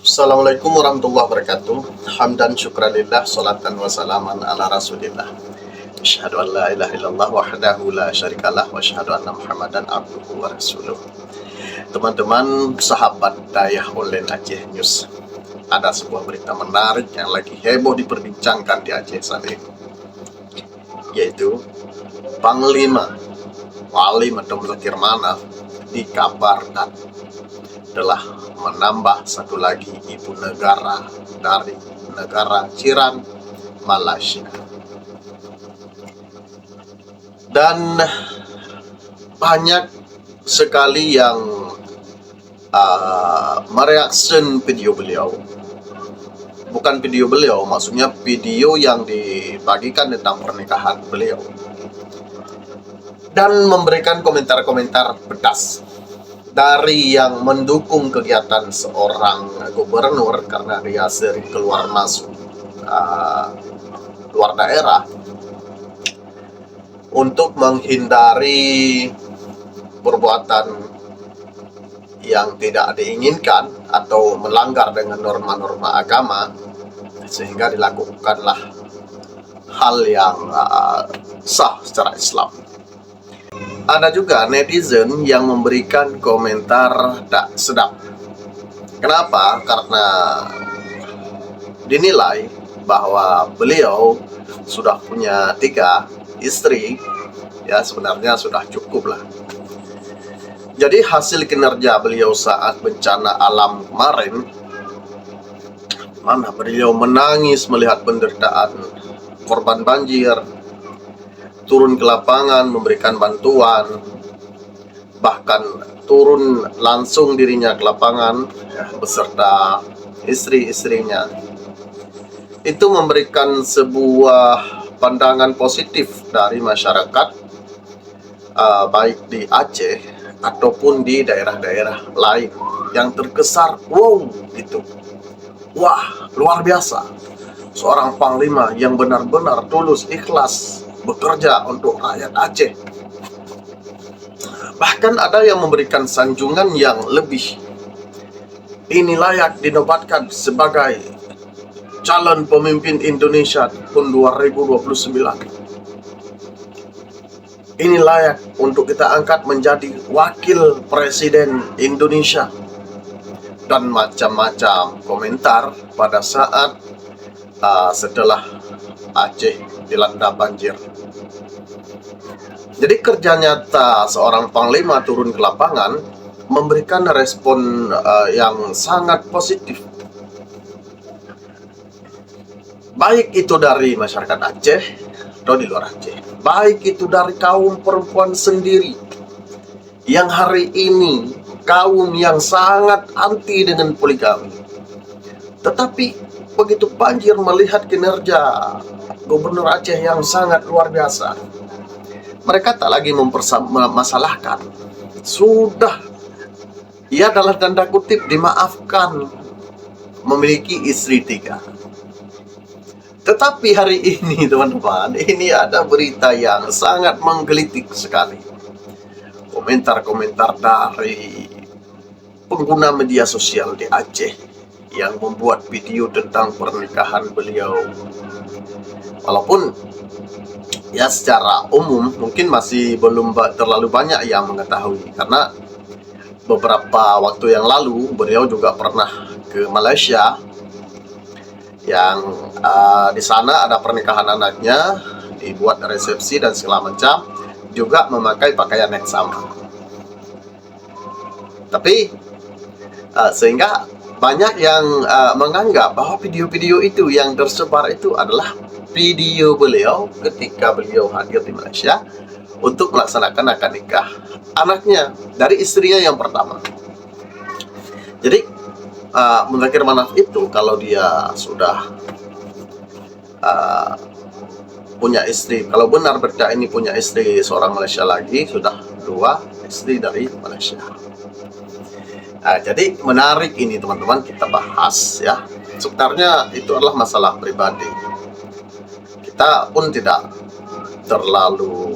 Assalamualaikum warahmatullahi wabarakatuh. Hamdan syukranillah, salatan wa salaman ala rasulillah. Asyhadu an la ilaha illallah wahdahu la syarikalah wa asyhadu anna Muhammadan abduhu wa rasuluh. Teman-teman sahabat Dayah Online Aceh News, ada sebuah berita menarik yang lagi heboh diperbincangkan di Aceh sana ini, yaitu Panglima Wali Madam Zakir Manaf dikabarkan telah menambah satu lagi ibu negara dari negara jiran Malaysia. Dan banyak sekali yang mereaction video beliau. Bukan video beliau, maksudnya video yang dibagikan tentang pernikahan beliau. Dan memberikan komentar-komentar pedas dari yang mendukung kegiatan seorang gubernur karena dia sering keluar masuk luar daerah untuk menghindari perbuatan yang tidak diinginkan atau melanggar dengan norma-norma agama, sehingga dilakukanlah hal yang sah secara Islam. Ada juga netizen yang memberikan komentar tak sedap. Kenapa? Karena dinilai bahwa beliau sudah punya 3 istri, ya sebenarnya sudah cukup lah. Jadi hasil kinerja beliau saat bencana alam kemarin, mana beliau menangis melihat penderitaan korban banjir, turun ke lapangan memberikan bantuan, bahkan turun langsung dirinya ke lapangan beserta istri-istrinya. Itu memberikan sebuah pandangan positif dari masyarakat, baik di Aceh ataupun di daerah-daerah lain yang terkesan wow gitu. Wah, luar biasa. Seorang panglima yang benar-benar tulus ikhlas bekerja untuk rakyat Aceh. Bahkan ada yang memberikan sanjungan yang lebih. Ini layak dinobatkan sebagai calon pemimpin Indonesia tahun 2029. Ini layak untuk kita angkat menjadi wakil presiden Indonesia. Dan macam-macam komentar pada saat setelah Aceh dilanda banjir. Jadi kerja nyata seorang panglima turun ke lapangan memberikan respon yang sangat positif, baik itu dari masyarakat Aceh atau di luar Aceh, baik itu dari kaum perempuan sendiri yang hari ini kaum yang sangat anti dengan poligami. Tetapi begitu banjir melihat kinerja Gubernur Aceh yang sangat luar biasa, mereka tak lagi mempermasalahkan. Sudah, ia dalam tanda kutip dimaafkan memiliki istri 3. Tetapi hari ini teman-teman, ini ada berita yang sangat menggelitik sekali. Komentar-komentar dari pengguna media sosial di Aceh yang membuat video tentang pernikahan beliau. Walaupun ya secara umum mungkin masih belum terlalu banyak yang mengetahui, karena beberapa waktu yang lalu beliau juga pernah ke Malaysia, yang di sana ada pernikahan anaknya, dibuat resepsi dan segala macam, juga memakai pakaian yang sama. Tapi sehingga banyak yang menganggap bahwa video-video itu yang tersebar itu adalah video beliau ketika beliau hadir di Malaysia untuk melaksanakan akad nikah anaknya dari istrinya yang pertama. Jadi Zakir Manaf itu kalau dia sudah punya istri, kalau benar berita ini punya istri seorang Malaysia lagi, sudah 2 istri dari Malaysia. Jadi menarik ini teman-teman kita bahas ya. Sebenarnya itu adalah masalah pribadi. Kita pun tidak terlalu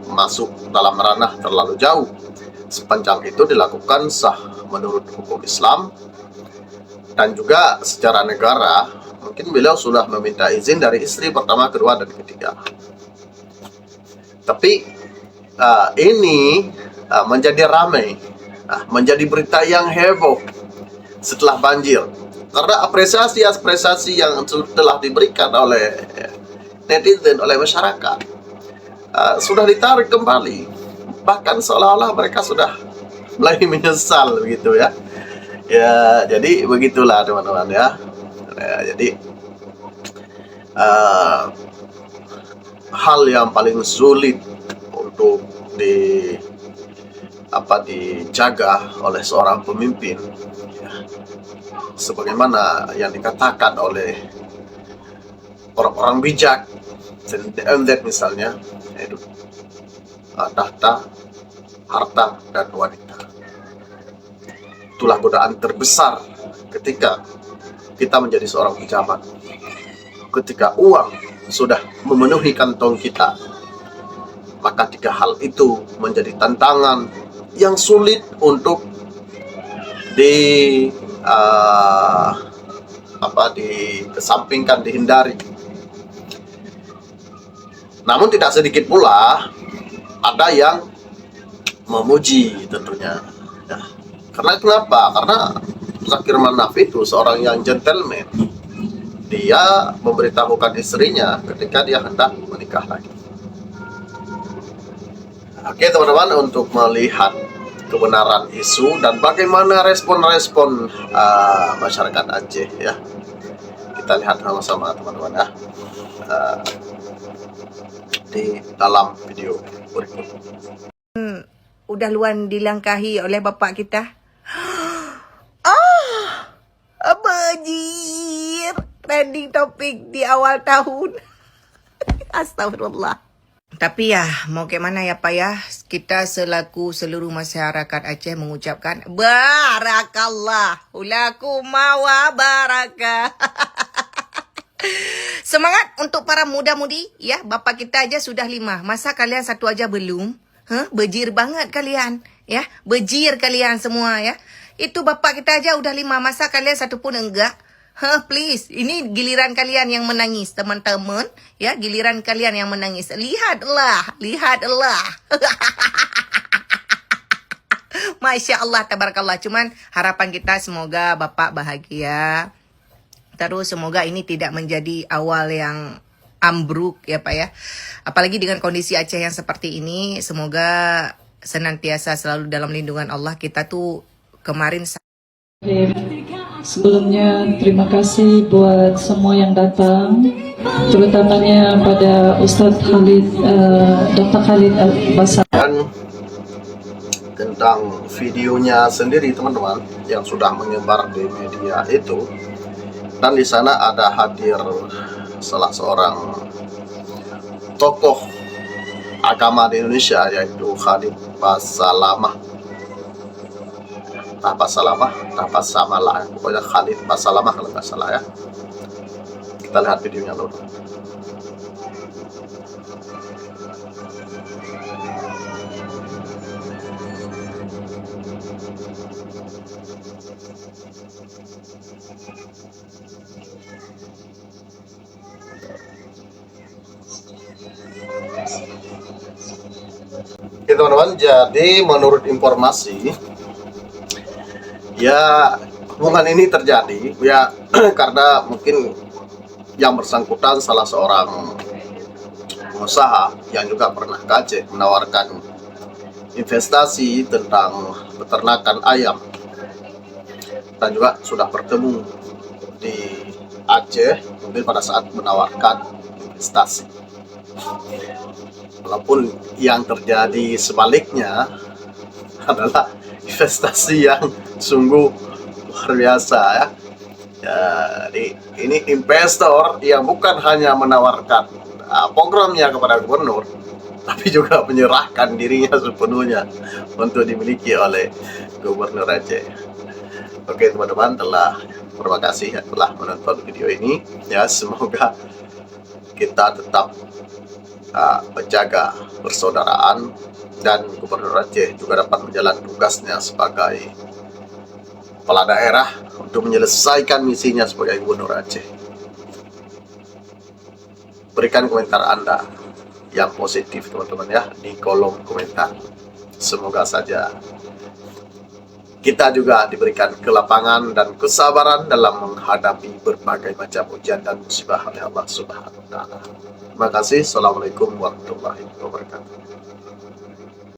masuk dalam ranah terlalu jauh, sepanjang itu dilakukan sah menurut hukum Islam, dan juga secara negara mungkin beliau sudah meminta izin dari istri pertama, kedua, dan ketiga. Tapi ini menjadi ramai, menjadi berita yang heboh setelah banjir, karena apresiasi yang telah diberikan oleh netizen, oleh masyarakat, sudah ditarik kembali, bahkan seolah-olah mereka sudah mulai menyesal begitu ya. Ya, jadi begitulah teman-teman ya. Jadi hal yang paling sulit untuk dijaga oleh seorang pemimpin, ya, sebagaimana yang dikatakan oleh orang-orang bijak, MZ misalnya, yaitu tahta, harta, dan wanita. Itulah godaan terbesar ketika kita menjadi seorang pejabat. Ketika uang sudah memenuhi kantong kita, maka 3 hal itu menjadi tantangan yang sulit untuk dikesampingkan, dihindari. Namun tidak sedikit pula ada yang memuji tentunya. Ya. Karena kenapa? Karena Zakir Manaf itu seorang yang gentleman. Dia memberitahukan istrinya ketika dia hendak menikah lagi. Oke teman-teman, untuk melihat kebenaran isu dan bagaimana respon-respon masyarakat Aceh ya, kita lihat sama-sama teman-teman ya, di dalam video berikut. Udah luan dilangkahi oleh bapak kita. Banjir trending topik di awal tahun. Astagfirullah. Tapi ya, mau ke mana ya Pak ya, kita selaku seluruh masyarakat Aceh mengucapkan barakallah, ulaku mawa barakah. Semangat untuk para muda-mudi ya, bapak kita aja sudah 5, masa kalian 1 aja belum? Bejir banget kalian ya, bejir kalian semua ya. Itu bapak kita aja udah 5, masa kalian 1 pun enggak? Please, ini giliran kalian yang menangis teman-teman ya, giliran kalian yang menangis. Lihatlah. Masya Allah, tabarakallah. Cuman harapan kita semoga bapak bahagia. Terus semoga ini tidak menjadi awal yang ambruk ya Pak ya. Apalagi dengan kondisi Aceh yang seperti ini, semoga senantiasa selalu dalam lindungan Allah. Kita tuh kemarin sebelumnya terima kasih buat semua yang datang, terutamanya pada Ustadz Khalid, Dr. Khalid Basar. Dan tentang videonya sendiri teman-teman yang sudah menyebar di media itu, dan di sana ada hadir salah seorang tokoh agama di Indonesia, yaitu Khalid Basalamah, pokoknya Khalid Basalamah kalau nggak salah ya. Kita lihat videonya dulu. Oke teman-teman, jadi menurut informasi ya, hubungan ini terjadi ya karena mungkin yang bersangkutan salah seorang pengusaha yang juga pernah ke Aceh menawarkan investasi tentang peternakan ayam, dan juga sudah bertemu di Aceh mungkin pada saat menawarkan investasi. Walaupun yang terjadi sebaliknya adalah investasi yang sungguh luar biasa ya. Jadi ini investor yang bukan hanya menawarkan programnya kepada gubernur, tapi juga menyerahkan dirinya sepenuhnya untuk dimiliki oleh gubernur Aceh. Oke teman-teman, terima kasih telah menonton video ini ya. Semoga kita tetap menjaga persaudaraan dan gubernur Aceh juga dapat menjalankan tugasnya sebagai kepala daerah untuk menyelesaikan misinya sebagai Gubernur Aceh. Berikan komentar Anda yang positif teman-teman ya di kolom komentar. Semoga saja kita juga diberikan kelapangan dan kesabaran dalam menghadapi berbagai macam ujian dan musibah oleh Allah Subhanahu wa taala. Terima kasih. Assalamualaikum warahmatullahi wabarakatuh.